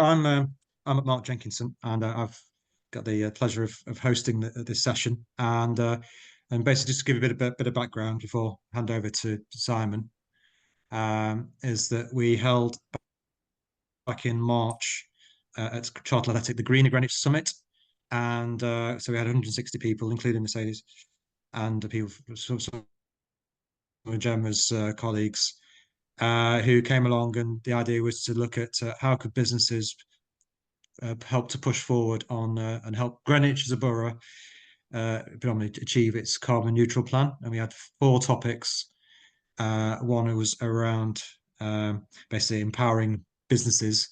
I'm Mark Jenkinson, and I've got the pleasure of hosting this session. And basically, just to give a bit of background before I hand over to Simon, is that we held back in March at Charlton Athletic the Greener Greenwich Summit, and so we had 160 people, including Mercedes and people, some of Gemma's colleagues, who came along, and the idea was to look at how could businesses help to push forward on and help Greenwich as a borough predominantly achieve its carbon neutral plan. And we had 4 topics. One was around basically empowering businesses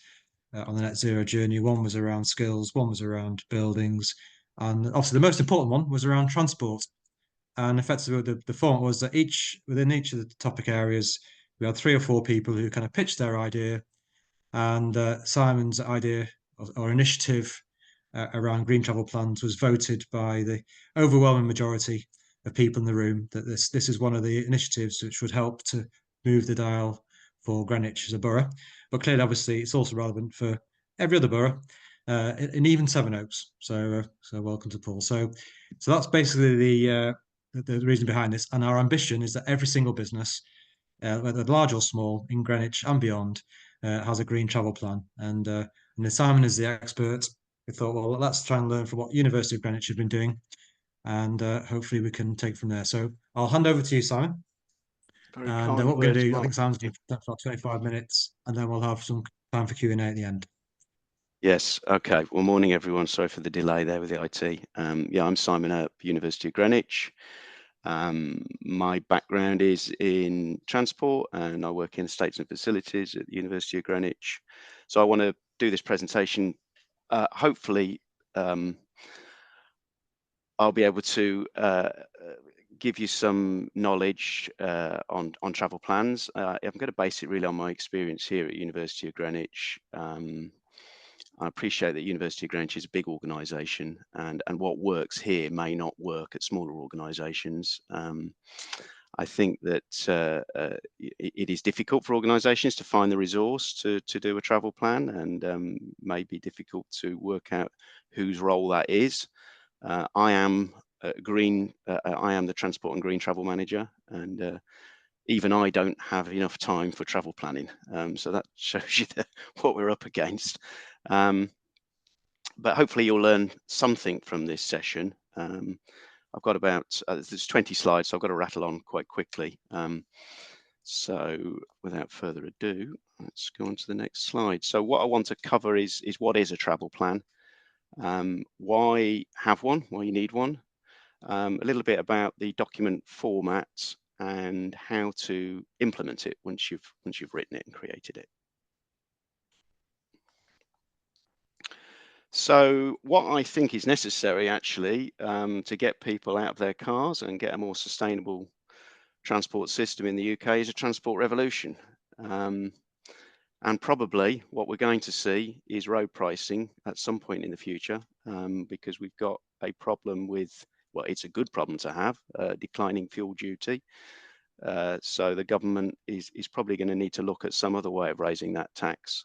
on the net zero journey. One was around skills. One was around buildings. And obviously the most important one was around transport. And effectively the format was that within each of the topic areas, we had 3 or 4 people who kind of pitched their idea, and Simon's idea or initiative around green travel plans was voted by the overwhelming majority of people in the room, that this is one of the initiatives which would help to move the dial for Greenwich as a borough. But clearly, obviously, it's also relevant for every other borough, and even Sevenoaks. So welcome to Paul. So that's basically the reason behind this. And our ambition is that every single business, whether large or small, in Greenwich and beyond, has a green travel plan. And Simon is the expert. We thought, well, let's try and learn from what University of Greenwich have been doing, and hopefully we can take from there. So I'll hand over to you, Simon. Very and kind what we're going to do, I Mark. think Simon's going to do for 25 minutes, and then we'll have some time for Q&A at the end. Yes. Okay. Well, morning, everyone. Sorry for the delay there with the IT. Yeah, I'm Simon Earp, University of Greenwich. My background is in transport, and I work in estates and facilities at the University of Greenwich. So I want to do this presentation. Hopefully, I'll be able to give you some knowledge on travel plans. I'm going to base it really on my experience here at University of Greenwich. I appreciate that University of Greenwich is a big organisation, and what works here may not work at smaller organisations. I think that it is difficult for organisations to find the resource to do a travel plan, and may be difficult to work out whose role that is. I am the transport and green travel manager, and even I don't have enough time for travel planning. So that shows you what we're up against. But hopefully you'll learn something from this session. I've got about, there's 20 slides, so I've got to rattle on quite quickly. So without further ado, let's go on to the next slide. So what I want to cover is what is a travel plan? Why have one? Why you need one? A little bit about the document format and how to implement it once you've written it and created it. So what I think is necessary actually to get people out of their cars and get a more sustainable transport system in the UK is a transport revolution. And probably what we're going to see is road pricing at some point in the future, because we've got a problem with, well, it's a good problem to have, declining fuel duty. So the government is probably going to need to look at some other way of raising that tax.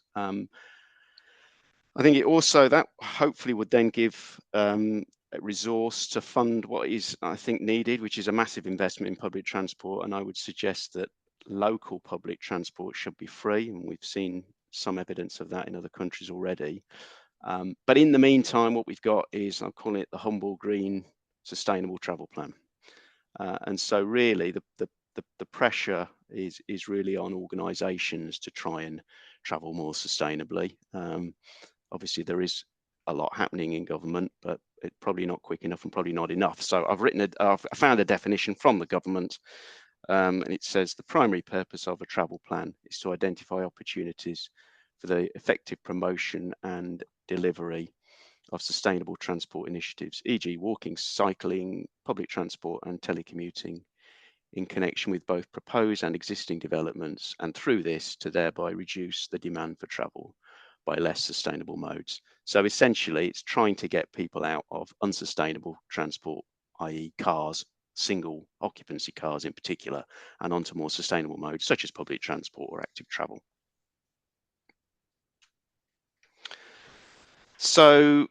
I think it also, that hopefully would then give a resource to fund what is, I think, needed, which is a massive investment in public transport. And I would suggest that local public transport should be free, and we've seen some evidence of that in other countries already. But in the meantime, what we've got is, I'm calling it the humble green sustainable travel plan. And so really the pressure is really on organisations to try and travel more sustainably. Obviously there is a lot happening in government, but it's probably not quick enough and probably not enough. So I've found a definition from the government, and it says the primary purpose of a travel plan is to identify opportunities for the effective promotion and delivery of sustainable transport initiatives, e.g. walking, cycling, public transport and telecommuting, in connection with both proposed and existing developments, and through this to thereby reduce the demand for travel by less sustainable modes. So essentially it's trying to get people out of unsustainable transport, i.e. cars, single occupancy cars in particular, and onto more sustainable modes such as public transport or active travel. So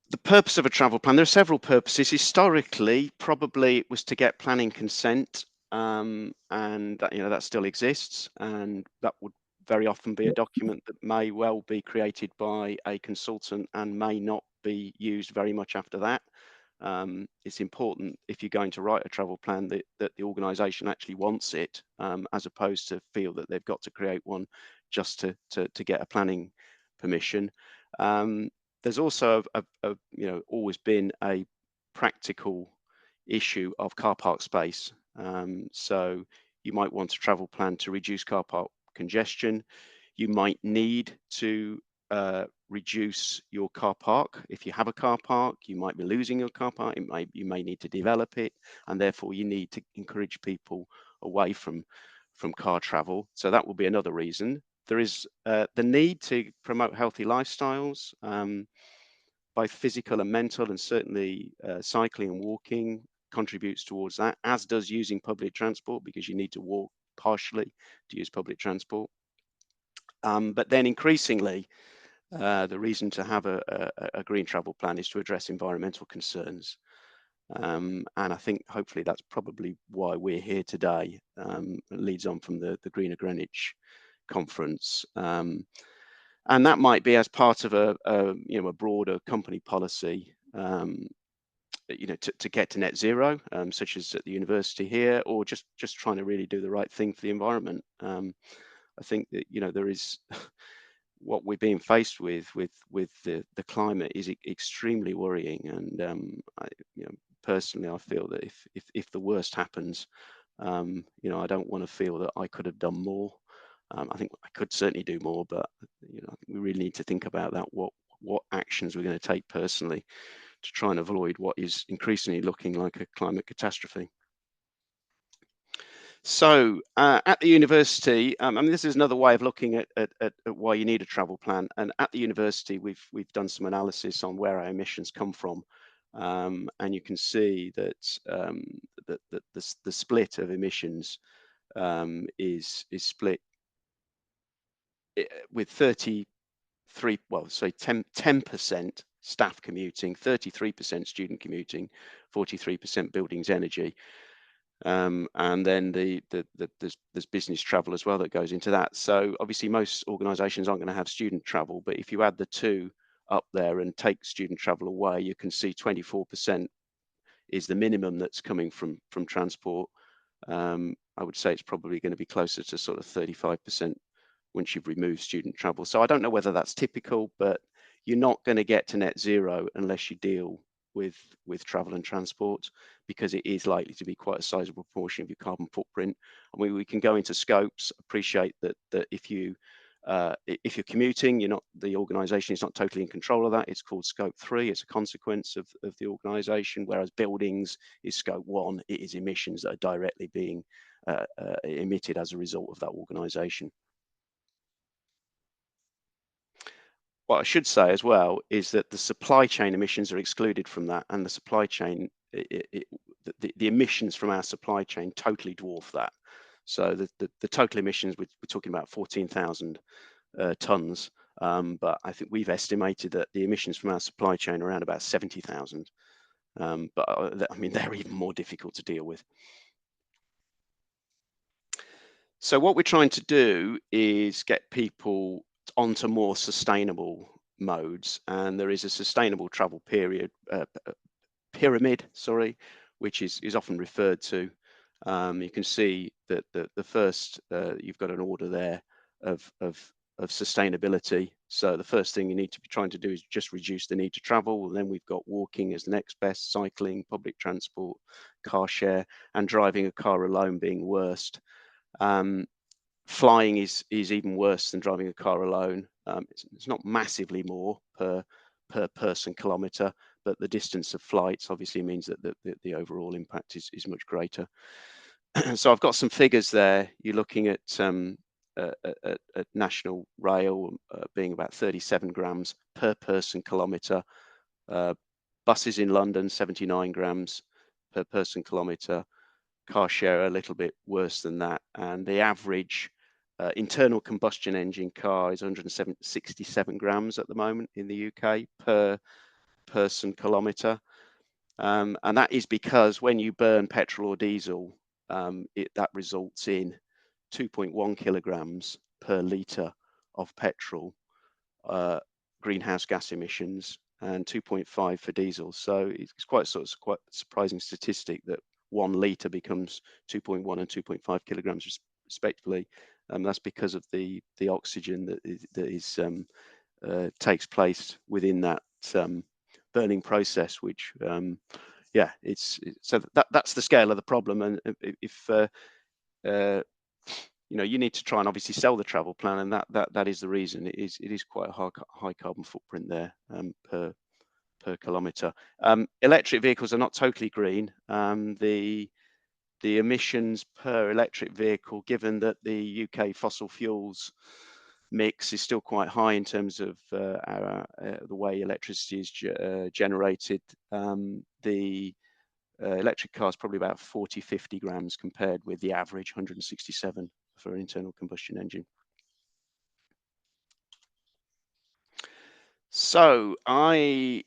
the purpose of a travel plan, there are several purposes. Historically, probably it was to get planning consent, and that, that still exists, and that would very often be a document that may well be created by a consultant and may not be used very much after that. It's important, if you're going to write a travel plan, that the organisation actually wants it, as opposed to feel that they've got to create one just to get a planning permission. There's also always been a practical issue of car park space. So you might want a travel plan to reduce car park congestion. You might need to reduce your car park. If you have a car park, you might be losing your car park. You may need to develop it, and therefore you need to encourage people away from car travel. So that will be another reason. There is the need to promote healthy lifestyles, both physical and mental, and certainly cycling and walking contributes towards that, as does using public transport, because you need to walk partially to use public transport. But then increasingly, the reason to have a green travel plan is to address environmental concerns. And I think hopefully that's probably why we're here today. It leads on from the Greener Greenwich conference. And that might be as part of a broader company policy, to get to net zero, such as at the university here, or just trying to really do the right thing for the environment. I think that there is what we're being faced with the climate is extremely worrying, and personally I feel that if the worst happens, I don't want to feel that I could have done more. I think I could certainly do more, but I think we really need to think about that. What actions we're going to take personally to try and avoid what is increasingly looking like a climate catastrophe. So at the university, I mean, this is another way of looking at why you need a travel plan. And at the university, we've done some analysis on where our emissions come from, and you can see that the split of emissions is split with 33, well, say 10% staff commuting, 33% student commuting, 43% buildings energy. And then there's business travel as well that goes into that. So obviously most organisations aren't going to have student travel, but if you add the two up there and take student travel away, you can see 24% is the minimum that's coming from transport. I would say it's probably going to be closer to sort of 35% once you've removed student travel. So I don't know whether that's typical, but you're not going to get to net zero unless you deal with travel and transport, because it is likely to be quite a sizable proportion of your carbon footprint. I mean, we can go into scopes, appreciate that if you're commuting, the organisation is not totally in control of that. It's called scope 3. It's a consequence of the organisation, whereas buildings is scope 1. It is emissions that are directly being emitted as a result of that organisation. What I should say as well is that the supply chain emissions are excluded from that, and the supply chain, the emissions from our supply chain totally dwarf that. So the total emissions, we're talking about 14,000 tons, but I think we've estimated that the emissions from our supply chain are around about 70,000. But I mean, they're even more difficult to deal with. So what we're trying to do is get people onto more sustainable modes, and there is a sustainable travel pyramid, sorry, which is often referred to. You can see that the first, you've got an order there of sustainability. So the first thing you need to be trying to do is just reduce the need to travel. And then we've got walking as the next best, cycling, public transport, car share, and driving a car alone being worst. Flying is even worse than driving a car alone. It's not massively more per person kilometre, but the distance of flights obviously means that the overall impact is much greater. So I've got some figures there. You're looking at National Rail being about 37 grams per person kilometre. Buses in London, 79 grams per person kilometre. Car share a little bit worse than that, and the average internal combustion engine car is 167 grams at the moment in the UK per person kilometre. And that is because when you burn petrol or diesel, that results in 2.1 kilograms per litre of petrol greenhouse gas emissions and 2.5 for diesel. So it's quite quite a surprising statistic that 1 litre becomes 2.1 and 2.5 kilograms respectively. That's because of the oxygen that takes place within that burning process, which so that's the scale of the problem. And if you need to try and obviously sell the travel plan, and that is the reason. It is quite a high carbon footprint there per kilometre. Electric vehicles are not totally green. The emissions per electric vehicle, given that the UK fossil fuels mix is still quite high in terms of the way electricity is generated, the electric car is probably about 40-50 grams compared with the average 167 for an internal combustion engine. So I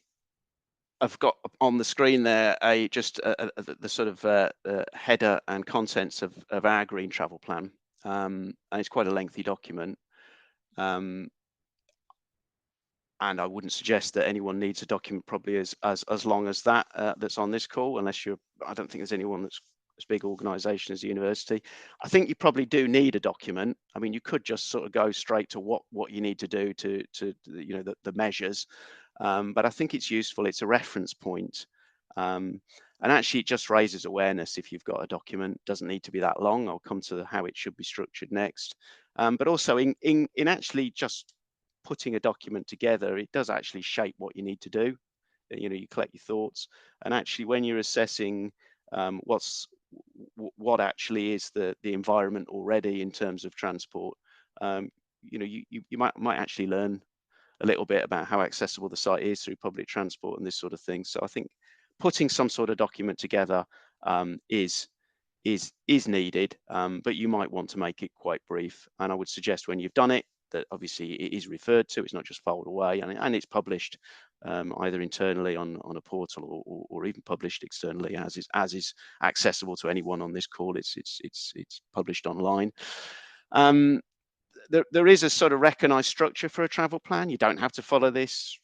have got on the screen there the sort of header and contents of our green travel plan, and it's quite a lengthy document. And I wouldn't suggest that anyone needs a document probably as long as that that's on this call, unless I don't think there's anyone that's as big organisation as the university. I think you probably do need a document. I mean, you could just sort of go straight to what you need to do to the measures, but I think it's useful. It's a reference point, and actually it just raises awareness. If you've got a document, it doesn't need to be that long. I'll come to how it should be structured next, but also in actually just putting a document together, it does actually shape what you need to do. You collect your thoughts, and actually when you're assessing what actually is the environment already in terms of transport, you might actually learn a little bit about how accessible the site is through public transport and this sort of thing. So I think putting some sort of document together is needed, but you might want to make it quite brief. And I would suggest when you've done it, that obviously it is referred to, it's not just filed away, and it's published either internally on a portal or even published externally as is accessible to anyone on this call. It's published online. There is a sort of recognized structure for a travel plan. You don't have to follow this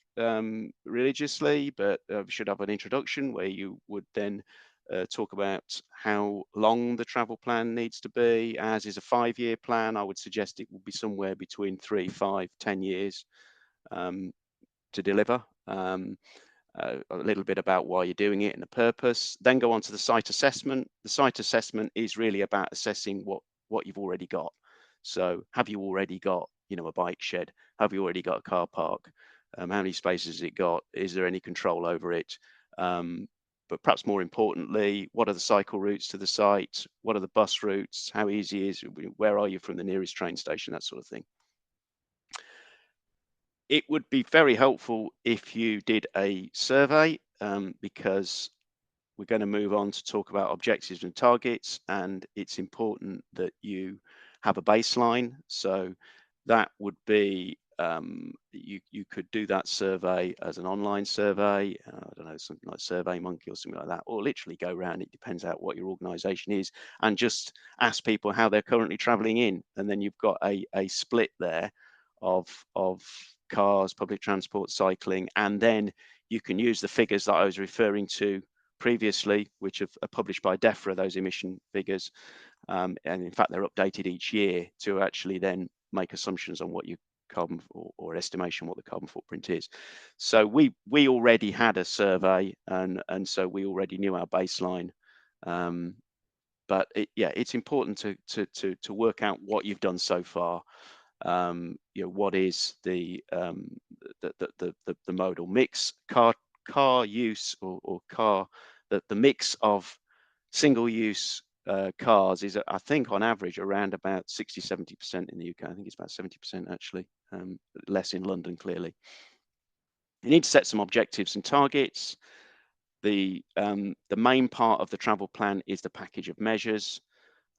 religiously, but we should have an introduction where you would then talk about how long the travel plan needs to be. As is a 5-year plan, I would suggest it will be somewhere between 3, 5, 10 years to deliver. A little bit about why you're doing it and the purpose. Then go on to the site assessment. The site assessment is really about assessing what you've already got. So have you already got a bike shed? Have you already got a car park? How many spaces has it got? Is there any control over it? But perhaps more importantly, what are the cycle routes to the site? What are the bus routes? How easy is it? Where are you from the nearest train station? That sort of thing. It would be very helpful if you did a survey, because we're going to move on to talk about objectives and targets, and it's important that you have a baseline. So that would be you could do that survey as an online survey. I don't know, something like SurveyMonkey or something like that, or literally go around. It depends on what your organisation is, and just ask people how they're currently travelling in, and then you've got a split there of cars, public transport, cycling, and then you can use the figures that I was referring to previously, which are published by DEFRA, those emission figures, and in fact they're updated each year to actually then make assumptions on what your carbon or estimation what the carbon footprint is. So we already had a survey, and so we already knew our baseline, but it's important to work out what you've done so far. What is the modal mix, car use or car, the mix of single use cars is, I think, on average around about 60-70% in the UK. I think it's about 70% actually, less in London clearly. You need to set some objectives and targets. The main part of the travel plan is the package of measures.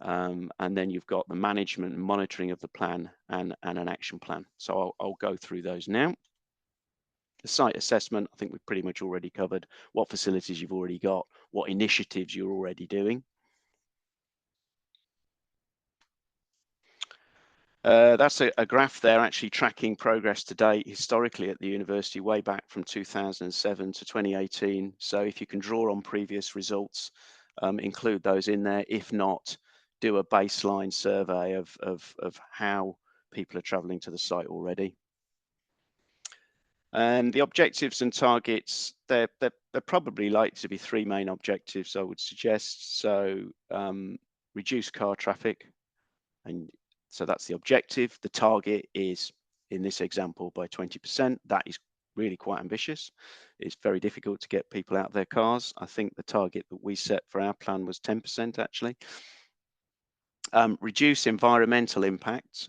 And then you've got the management and monitoring of the plan and an action plan. So I'll go through those now. The site assessment, I think we've pretty much already covered what facilities you've already got, what initiatives you're already doing. That's a graph there actually tracking progress to date historically at the university way back from 2007 to 2018. So if you can draw on previous results, include those in there. If not, do a baseline survey of how people are traveling to the site already. And the objectives and targets, they're probably likely to be three main objectives, I would suggest. So reduce car traffic, and so that's the objective. The target is, in this example, by 20%. That is really quite ambitious. It's very difficult to get people out of their cars. I think the target that we set for our plan was 10% actually. Reduce environmental impact.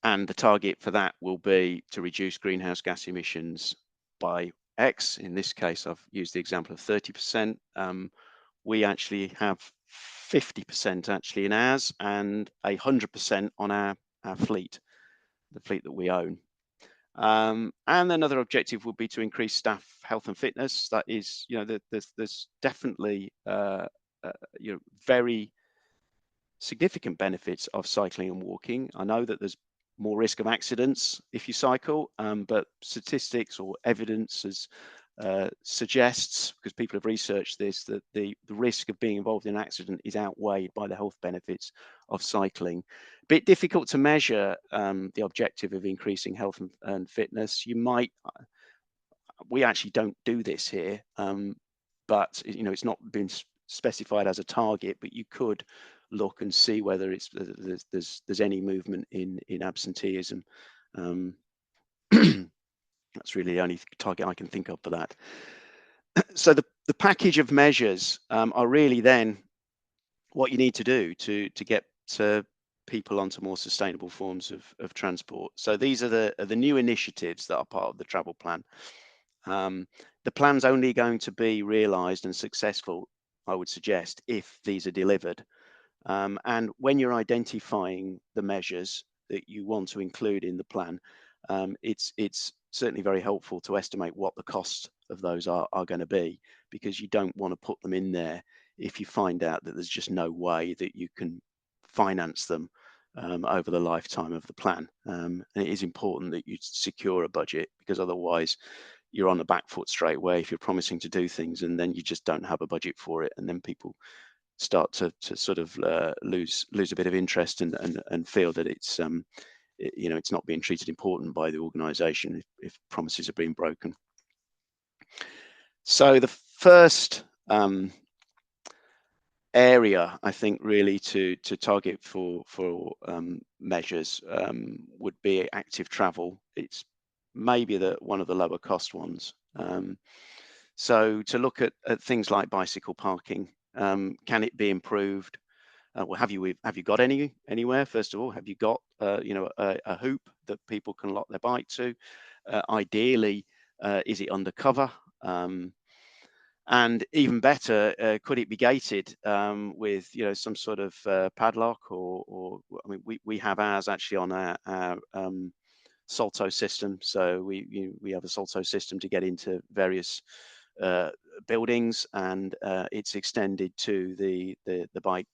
And the target for that will be to reduce greenhouse gas emissions by X. In this case, I've used the example of 30%. We actually have 50% actually in ours and 100% on our fleet, the fleet that we own. And another objective would be to increase staff health and fitness. That is, there's definitely, very significant benefits of cycling and walking. I know that there's more risk of accidents if you cycle, but statistics or evidence suggests, because people have researched this, that the risk of being involved in an accident is outweighed by the health benefits of cycling. A bit difficult to measure the objective of increasing health and fitness. We actually don't do this here, but it's not been specified as a target, but you could look and see whether there's any movement in absenteeism. That's really the only target I can think of for that. So the package of measures are really then what you need to do to get people onto more sustainable forms of transport. So these are the new initiatives that are part of the travel plan. The plan's only going to be realised and successful, I would suggest, if these are delivered. And when you're identifying the measures that you want to include in the plan, it's certainly very helpful to estimate what the costs of those are going to be, because you don't want to put them in there if you find out that there's just no way that you can finance them over the lifetime of the plan. And it is important that you secure a budget, because otherwise you're on the back foot straight away if you're promising to do things and then you just don't have a budget for it, and then people start to sort of lose a bit of interest and feel that it's it's not being treated important by the organisation if promises are being broken. So the first area I think really to target for measures would be active travel. It's maybe one of the lower cost ones. So to look at things like bicycle parking. Can it be improved? Well, have you got anywhere? First of all, have you got a hoop that people can lock their bike to? Ideally, is it undercover? And even better, could it be gated with some sort of padlock? Or I mean, we have ours actually on our Salto system. So we have a Salto system to get into various buildings, and it's extended to the bike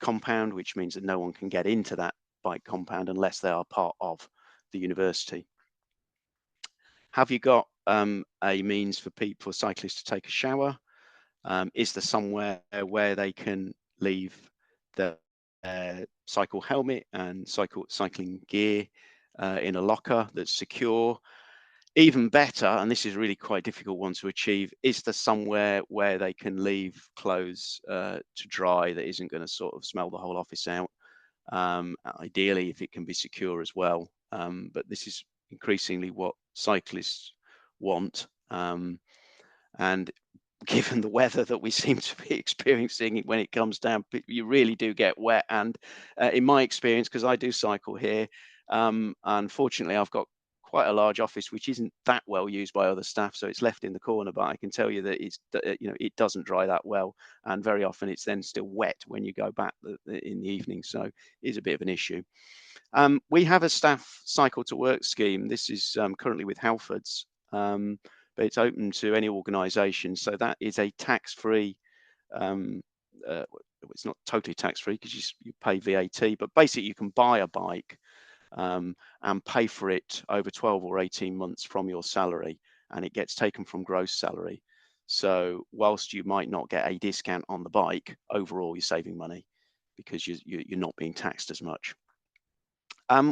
compound, which means that no one can get into that bike compound unless they are part of the university. Have you got a means for cyclists to take a shower? Is there somewhere where they can leave the cycle helmet and cycling gear in a locker that's secure? Even better, and this is really quite a difficult one to achieve, is there somewhere where they can leave clothes to dry that isn't going to sort of smell the whole office out? Ideally, if it can be secure as well. But this is increasingly what cyclists want. And given the weather that we seem to be experiencing when it comes down, you really do get wet. And in my experience, because I do cycle here, unfortunately, I've got quite a large office which isn't that well used by other staff, so it's left in the corner. But I can tell you that it doesn't dry that well, and very often it's then still wet when you go back in the evening. So it is a bit of an issue. We have a staff cycle to work scheme. This is currently with Halfords, but it's open to any organisation. So that is a tax-free. Um, it's not totally tax-free because you pay VAT, but basically you can buy a bike and pay for it over 12 or 18 months from your salary, and it gets taken from gross salary. So whilst you might not get a discount on the bike, overall you're saving money because you're not being taxed as much.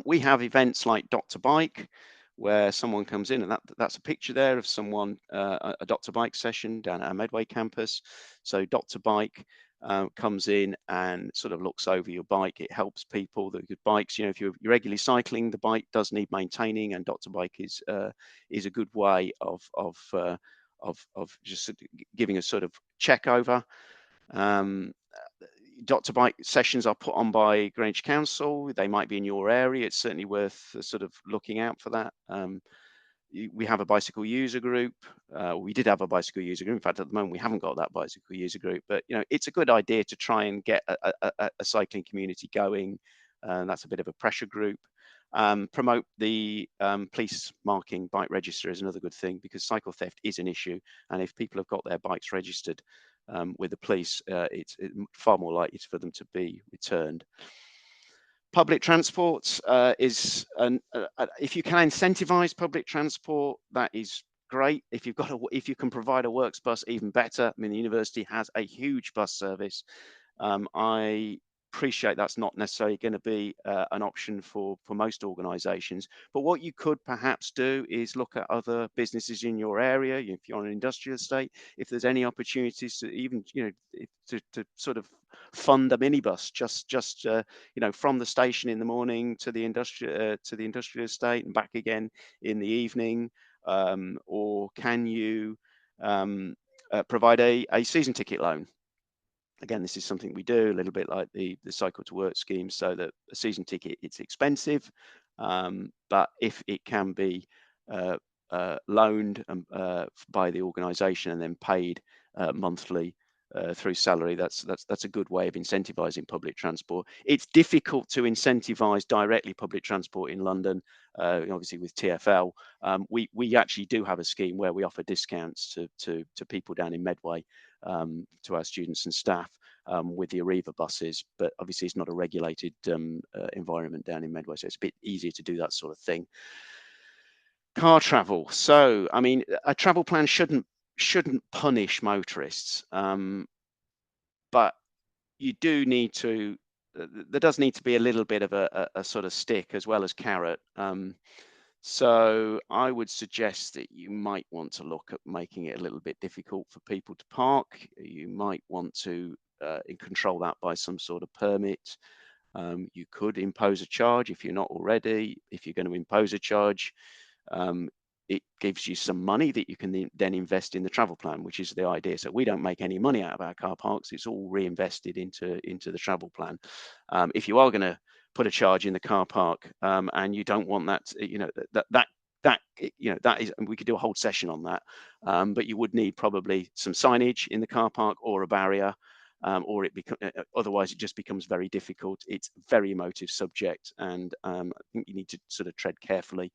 We have events like Dr. Bike, where someone comes in, and that's a picture there of someone, a Dr. Bike session down at our Medway campus. So Dr. Bike comes in and sort of looks over your bike. It helps people that good bikes. You know, if you're regularly cycling, the bike does need maintaining, and Dr. Bike is a good way of just giving a sort of check over. Dr. Bike sessions are put on by Greenwich Council. They might be in your area. It's certainly worth sort of looking out for that. We have a bicycle user group. We did have a bicycle user group. In fact, at the moment, we haven't got that bicycle user group. But you know, it's a good idea to try and get a cycling community going. That's a bit of a pressure group. Promote the police marking bike register is another good thing, because cycle theft is an issue, and if people have got their bikes registered with the police, it's far more likely for them to be returned. Public transport is if you can incentivize public transport, that is great. If you can provide a works bus, even better. I mean, the university has a huge bus service. I appreciate that's not necessarily going to be an option for most organizations, but what you could perhaps do is look at other businesses in your area. If you're on an industrial estate, if there's any opportunities to even, you know, to sort of fund a minibus just you know, from the station in the morning to the industrial estate and back again in the evening. Or can you provide a season ticket loan? Again, this is something we do a little bit like the cycle to work scheme, so that a season ticket, it's expensive, but if it can be loaned by the organisation and then paid monthly through salary, that's a good way of incentivizing public transport. It's difficult to incentivize directly public transport in London, obviously with TfL. We actually do have a scheme where we offer discounts to people down in Medway, to our students and staff, with the Arriva buses, but obviously it's not a regulated environment down in Medway, so it's a bit easier to do that sort of thing. Car travel. So, I mean, a travel plan shouldn't punish motorists, but you do need to. There does need to be a little bit of a sort of stick as well as carrot. So I would suggest that you might want to look at making it a little bit difficult for people to park. You might want to control that by some sort of permit. You could impose a charge if you're not already. If you're going to impose a charge, it gives you some money that you can then invest in the travel plan, which is the idea. So we don't make any money out of our car parks. It's all reinvested into the travel plan. If you are going to put a charge in the car park, and you don't want that, you know, that you know, that is, and we could do a whole session on that, but you would need probably some signage in the car park or a barrier. Or otherwise it just becomes very difficult. It's a very emotive subject, and I think you need to sort of tread carefully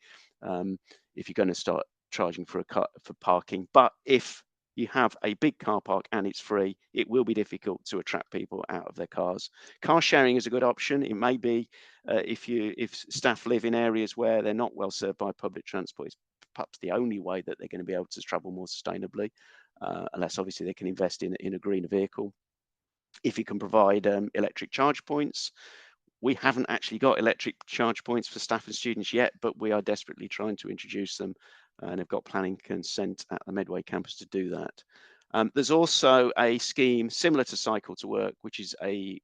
if you're going to start charging for parking. But if you have a big car park and it's free, it will be difficult to attract people out of their cars. Car sharing is a good option. It may be if staff live in areas where they're not well served by public transport, it's perhaps the only way that they're going to be able to travel more sustainably, unless obviously they can invest in a greener vehicle. If you can provide electric charge points. We haven't actually got electric charge points for staff and students yet, but we are desperately trying to introduce them, and have got planning consent at the Medway campus to do that. There's also a scheme similar to Cycle to Work, which is a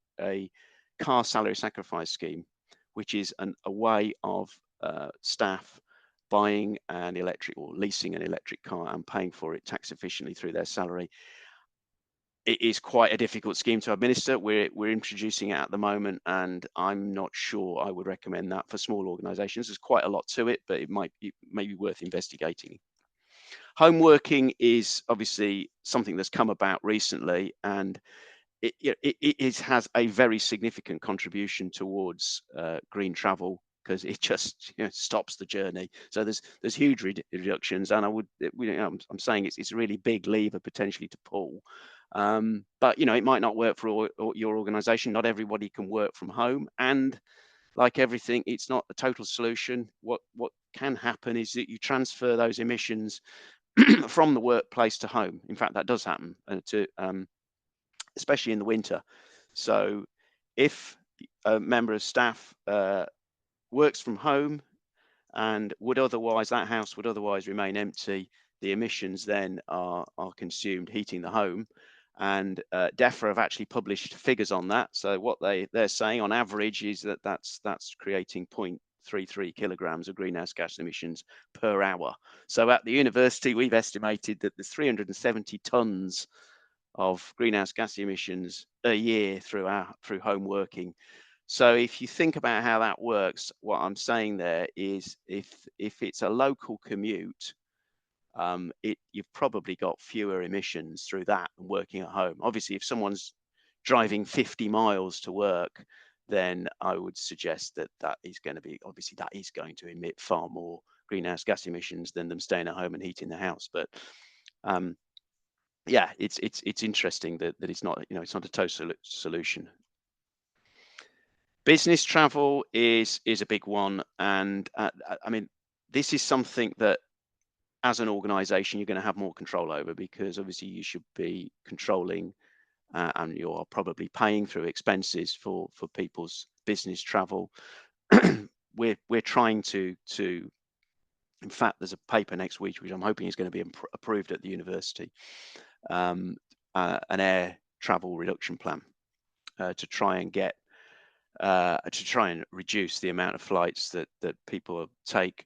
car salary sacrifice scheme, which is a way of staff buying an electric or leasing an electric car and paying for it tax efficiently through their salary. it is quite a difficult scheme to administer. We're introducing it at the moment, and I'm not sure I would recommend that for small organisations. There's quite a lot to it, but it may be worth investigating. Home working is obviously something that's come about recently, and it has a very significant contribution towards green travel, because it just stops the journey. So there's huge reductions, and I'm saying it's a really big lever potentially to pull. But it might not work for your organisation. Not everybody can work from home, and like everything, it's not a total solution. What can happen is that you transfer those emissions from the workplace to home. In fact, that does happen, especially in the winter. So if a member of staff works from home and that house would otherwise remain empty, the emissions then are consumed heating the home. And DEFRA have actually published figures on that. So what they're saying on average is that's creating 0.33 kilograms of greenhouse gas emissions per hour. So at the university, we've estimated that there's 370 tons of greenhouse gas emissions a year through home working. So if you think about how that works, what I'm saying there is if it's a local commute, you've probably got fewer emissions through that than working at home. Obviously, if someone's driving 50 miles to work, then I would suggest that is going to emit far more greenhouse gas emissions than them staying at home and heating the house. But yeah, it's interesting that it's not a total solution. Business travel is a big one, and I mean, this is something that as an organization you're going to have more control over, because obviously you should be controlling and you're probably paying through expenses for people's business travel. We're trying to in fact, there's a paper next week which I'm hoping is going to be approved at the university, an air travel reduction plan to try and reduce the amount of flights that people take.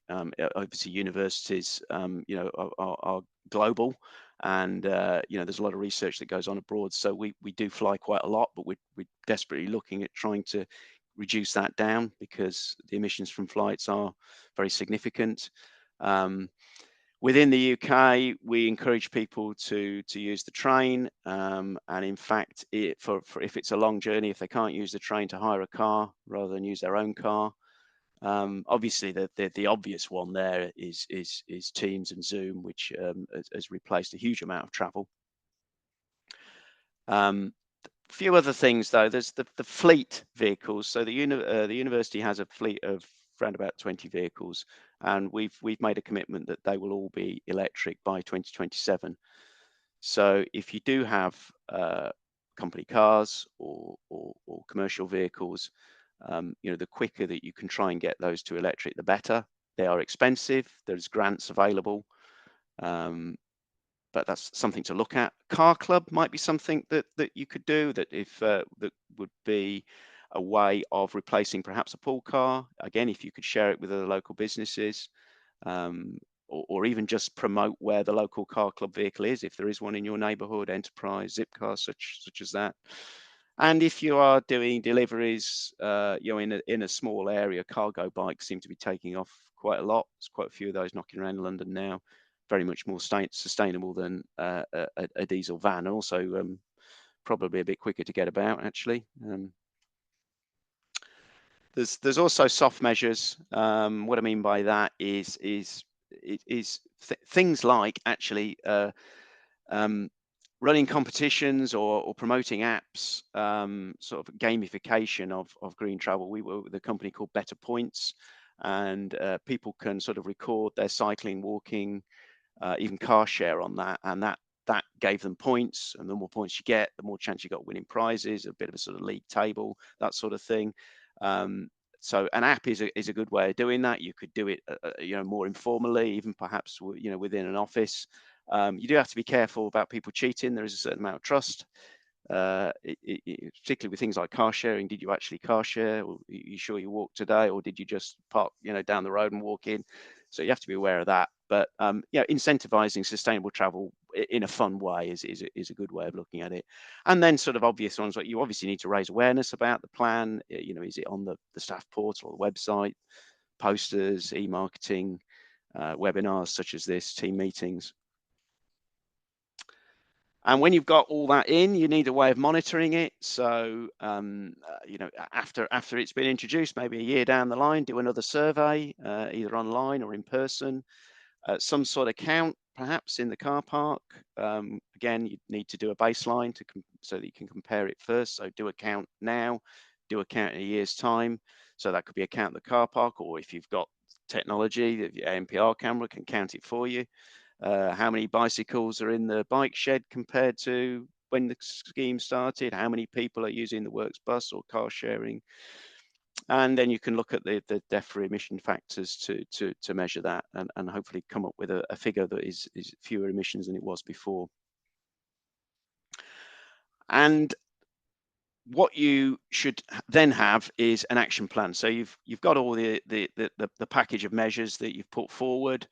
Obviously, universities, are global, and there's a lot of research that goes on abroad. So we do fly quite a lot, but we're desperately looking at trying to reduce that down, because the emissions from flights are very significant. Within the UK, we encourage people to use the train, and in fact, if it's a long journey, if they can't use the train, to hire a car rather than use their own car. Obviously, the obvious one there is Teams and Zoom, which has replaced a huge amount of travel. Few other things though. There's the fleet vehicles. So the university has a fleet of around about 20 vehicles, and we've made a commitment that they will all be electric by 2027. So if you do have company cars or commercial vehicles, the quicker that you can try and get those to electric, the better. They are expensive. There's grants available. But that's something to look at. Car club might be something that you could do, that would be a way of replacing perhaps a pool car. Again, if you could share it with other local businesses, or even just promote where the local car club vehicle is, if there is one in your neighbourhood, Enterprise, Zipcar, such as that. And if you are doing deliveries, in a small area, cargo bikes seem to be taking off quite a lot. There's quite a few of those knocking around London now. Very much more sustainable than a diesel van, and also probably a bit quicker to get about, actually. There's also soft measures. What I mean by that is things like actually running competitions or promoting apps, sort of gamification of green travel. We were with a company called Better Points, and people can sort of record their cycling, walking, even car share on that, and that gave them points, and the more points you get, the more chance you got winning prizes, a bit of a sort of league table, that sort of thing. So an app is a good way of doing that. You could do it more informally, even perhaps within an office. You do have to be careful about people cheating. There is a certain amount of trust, particularly with things like car sharing. Did you actually car share? Or are you sure you walked today, or did you just park down the road and walk in? So you have to be aware of that. But incentivizing sustainable travel in a fun way is a good way of looking at it. And then sort of obvious ones, like you obviously need to raise awareness about the plan. You know, is it on the staff portal or the website, posters, e-marketing, webinars such as this, team meetings. And when you've got all that in, you need a way of monitoring it. So, you know, after it's been introduced, maybe a year down the line, do another survey, either online or in person. Some sort of count, perhaps in the car park. Again, you need to do a baseline so that you can compare it first. So do a count now, do a count in a year's time. So that could be a count at the car park, or if you've got technology, the ANPR camera can count it for you. How many bicycles are in the bike shed compared to when the scheme started? How many people are using the Works bus or car sharing? And then you can look at the DEFRA emission factors to measure that, and hopefully come up with a figure that is fewer emissions than it was before. And what you should then have is an action plan. So you've got all the package of measures that you've put forward.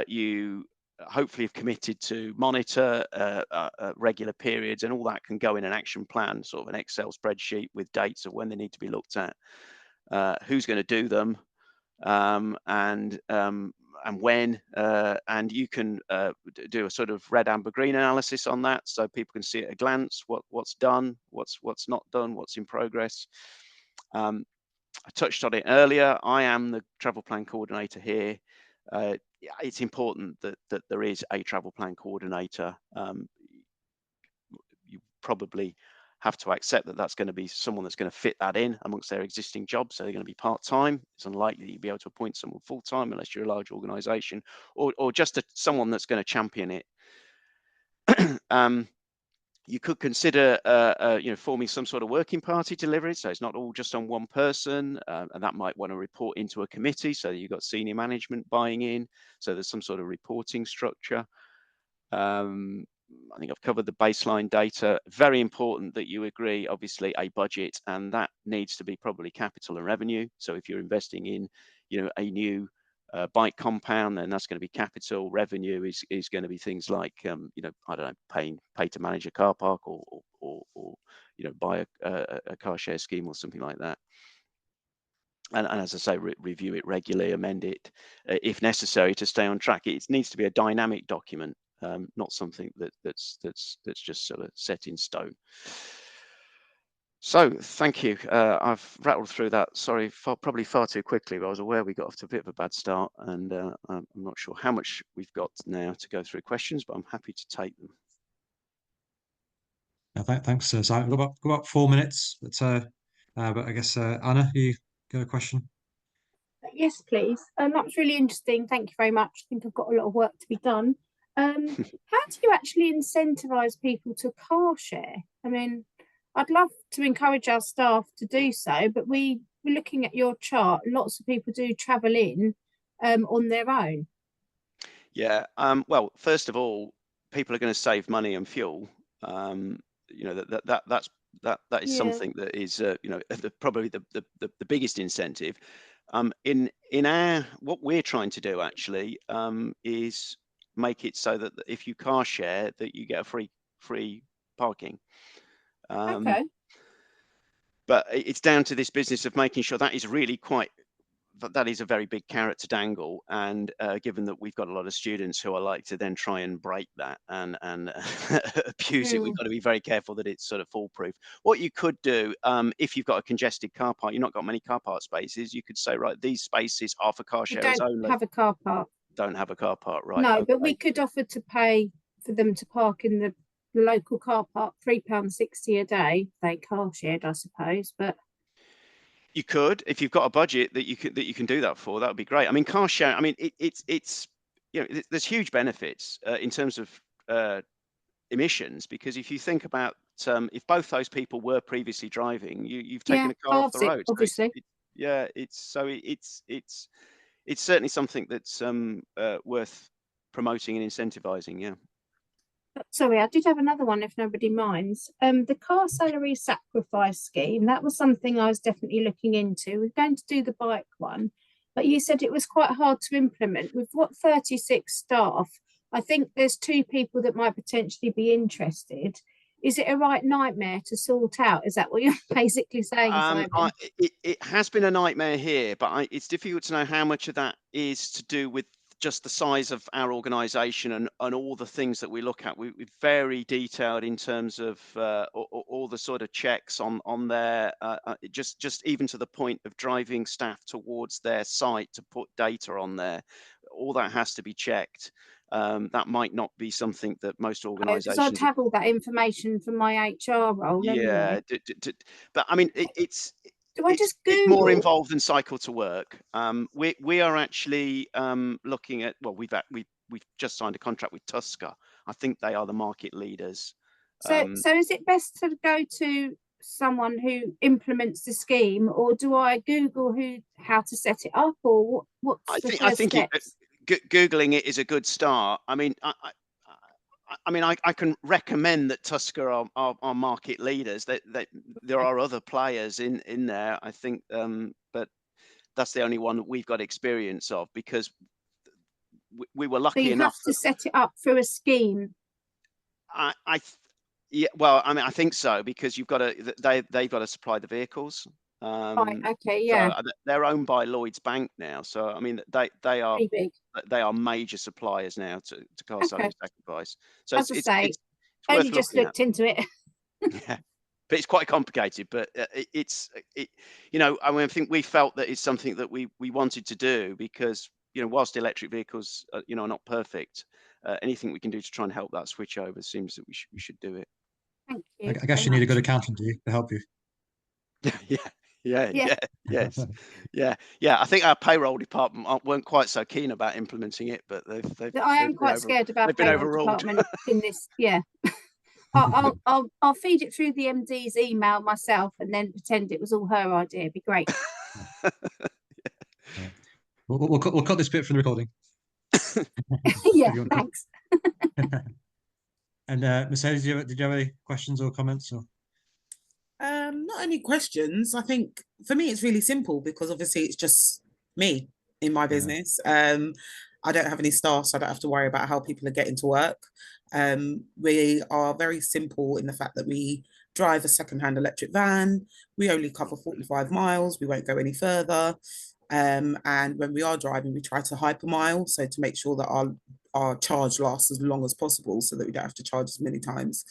You hopefully have committed to monitor regular periods, and all that can go in an action plan, sort of an Excel spreadsheet with dates of when they need to be looked at, who's going to do them, and when, and you can do a sort of red, amber, green analysis on that, so people can see at a glance what's done, what's not done, what's in progress. I touched on it earlier. I am the travel plan coordinator here. It's important that there is a travel plan coordinator. You probably have to accept that that's going to be someone that's going to fit that in amongst their existing jobs. So they're going to be part-time. It's unlikely you'll be able to appoint someone full-time unless you're a large organization, or just someone that's going to champion it. You could consider you know, forming some sort of working party to deliver it, so it's not all just on one person, and that might want to report into a committee, so you've got senior management buying in, so there's some sort of reporting structure. I think I've covered the baseline data. Very important that you agree, obviously, a budget, and that needs to be probably capital and revenue. So if you're investing in, you know, a new bike compound, then that's going to be capital. Revenue is going to be things like, you know, I don't know, pay to manage a car park, or you know, buy a car share scheme or something like that. And as I say, review it regularly, amend it if necessary to stay on track. It needs to be a dynamic document, not something that's just sort of set in stone. So thank you. I've rattled through that. Sorry, probably far too quickly, but I was aware we got off to a bit of a bad start, and I'm not sure how much we've got now to go through questions, but I'm happy to take them. Thanks, Simon. We've got about 4 minutes, but I guess Anna, you got a question? Yes, please. That was really interesting. Thank you very much. I think I've got a lot of work to be done. How do you actually incentivize people to car share? I mean, I'd love to encourage our staff to do so, but we're looking at your chart. Lots of people do travel in on their own. Yeah. Well, first of all, people are going to save money and fuel. You know, that is something that is you know, probably the biggest incentive. In our, what we're trying to do actually is make it so that if you car share, that you get a free parking. Okay. But it's down to this business of making sure that is really quite, that is a very big carrot to dangle. And given that we've got a lot of students who are like to then try and break that and abuse it, we've got to be very careful that it's sort of foolproof. What you could do, if you've got a congested car park, you've not got many car park spaces, you could say, right, these spaces are for car sharers only. Don't have a car park. Don't have a car park, right? No, okay. But we could offer to pay for them to park in the local car park, £3.60 a day. They car shared, I suppose, but you could, if you've got a budget that you can do that for, that would be great. I mean, car share, I mean, it's you know, there's huge benefits in terms of emissions, because if you think about if both those people were previously driving, you've taken a car off the road. Obviously. So it's certainly something that's worth promoting and incentivizing. Yeah. Sorry, I did have another one if nobody minds. The car salary sacrifice scheme, that was something I was definitely looking into. We're going to do the bike one, but you said it was quite hard to implement. We've got 36 staff. I think there's 2 people that might potentially be interested. Is it a right nightmare to sort out? Is that what you're basically saying, Simon? It has been a nightmare here, but it's difficult to know how much of that is to do with just the size of our organisation and all the things that we look at. We're very detailed in terms of all the sort of checks on there, just even to the point of driving staff towards their site to put data on there. All that has to be checked. That might not be something that most organisations. Because I'd have all that information from my HR role. Yeah, Anyway. but I mean, it's. Do I just Google? It's more involved than cycle to work. We are actually looking at. Well, we've just signed a contract with Tusker. I think they are the market leaders. So is it best to go to someone who implements the scheme, or do I Google how to set it up, or what's the first steps? Googling it is a good start. I mean, I can recommend that Tusker are market leaders. There are other players in there, I think, but that's the only one that we've got experience of, because we were lucky enough. So you have to set it up through a scheme. Yeah, well, I mean, I think so, because you've got to. They've got to supply the vehicles. Right. Okay. Yeah. So they're owned by Lloyds Bank now. So I mean, they are major suppliers now to car selling sacrifice. So as I say, it's only just looked into it. Yeah, but it's quite complicated. But you know, I mean, I think we felt that it's something that we wanted to do, because, you know, whilst electric vehicles are not perfect, anything we can do to try and help that switch over seems that we should do it. Thank you. I guess you need a good accountant, do you, to help you? Yes. I think our payroll department weren't quite so keen about implementing it, but I am quite scared about the payroll department in this. Yeah. I'll feed it through the MD's email myself and then pretend it was all her idea. It'd be great. We'll cut this bit from the recording. Yeah, thanks. And Mercedes, did you have any questions or comments? Or? Not any questions. I think for me it's really simple, because obviously it's just me in my business. I don't have any staff, so I don't have to worry about how people are getting to work. We are very simple in the fact that we drive a second-hand electric van. We only cover 45 miles. We won't go any further. And when we are driving, we try to hypermile, so to make sure that our charge lasts as long as possible, so that we don't have to charge as many times.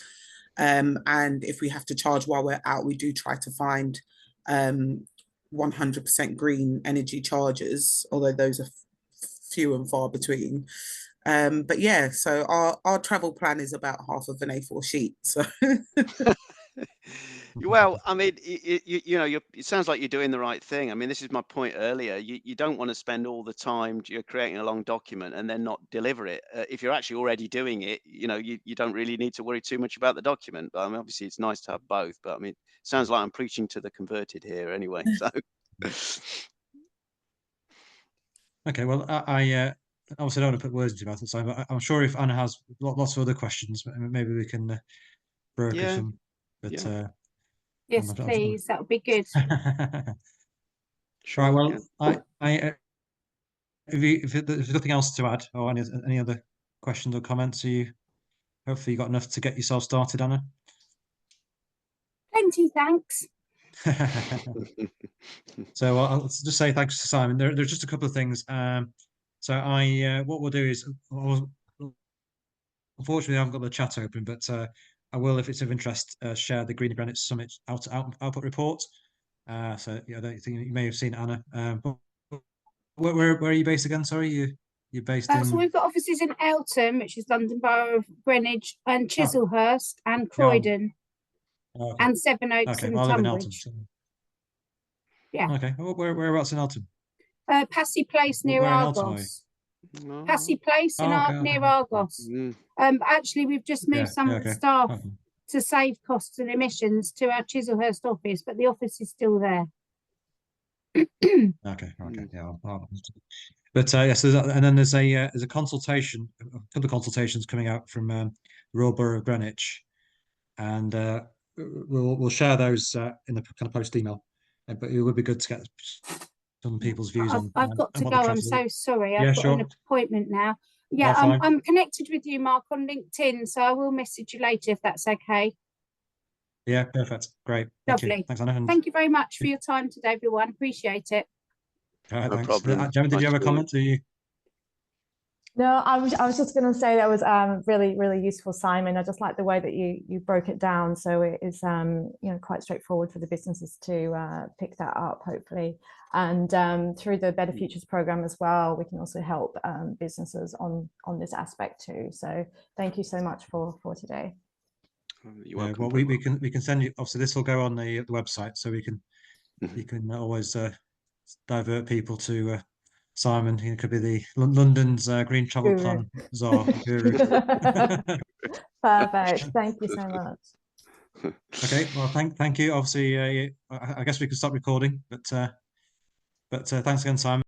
And if we have to charge while we're out, we do try to find 100% green energy chargers, although those are few and far between. But yeah, so our travel plan is about half of an A4 sheet. So well, I mean, it sounds like you're doing the right thing. I mean, this is my point earlier. You don't want to spend all the time creating a long document and then not deliver it. If you're actually already doing it, you don't really need to worry too much about the document. But I mean, obviously, it's nice to have both. But I mean, it sounds like I'm preaching to the converted here anyway. So. Okay, well, I obviously don't want to put words into your mouth, so but I'm sure if Anna has lots of other questions, maybe we can broker some. But yes, please, that would be good. Sure. Right, well, if there's nothing else to add, or any other questions or comments, hopefully you got enough to get yourself started, Anna. Plenty, thanks. So I'll just say thanks to Simon. There's just a couple of things. So what we'll do is, unfortunately, I haven't got the chat open, but I will, if it's of interest, share the Green Greenwich Summit output report. So I don't think you may have seen Anna. Where are you based again? Sorry, you're based in. So we've got offices in Eltham, which is London Borough of Greenwich, and Chislehurst and Croydon, and Sevenoaks and Tunbridge. Yeah. Okay. Whereabouts in Eltham? Passy Place near Argos. Passy Place near Argos. Actually, we've just moved some of the staff to save costs and emissions to our Chislehurst office, but the office is still there. Okay. Yeah. But yes, and then there's a consultation, a couple of consultations coming out from the Royal Borough of Greenwich, and we'll share those in the kind of post email. But it would be good to get some people's views on. I've got to go. I'm so sorry. I've got an appointment now. Yeah, fine. I'm connected with you, Mark, on LinkedIn, so I will message you later if that's okay. Yeah, perfect. Great. Thank you. Lovely. Thanks, Anna. And, Thank you very much for your time today, everyone. Appreciate it. all right, No thanks. problem. Gemma, did Nice you have a to- comment? Do you? No, I was just going to say that was really, really useful, Simon. I just like the way that you broke it down. So it is quite straightforward for the businesses to pick that up, hopefully. And through the Better Futures program as well, we can also help businesses on this aspect too. So thank you so much for today. You're welcome. Well, we can send you. Obviously, this will go on the website, so we can you can always divert people to Simon. He could be the London's green travel Guru. plan czar guru. Perfect. Thank you so much. Okay. Well, thank you. Obviously, I guess we could stop recording, but thanks again, Simon.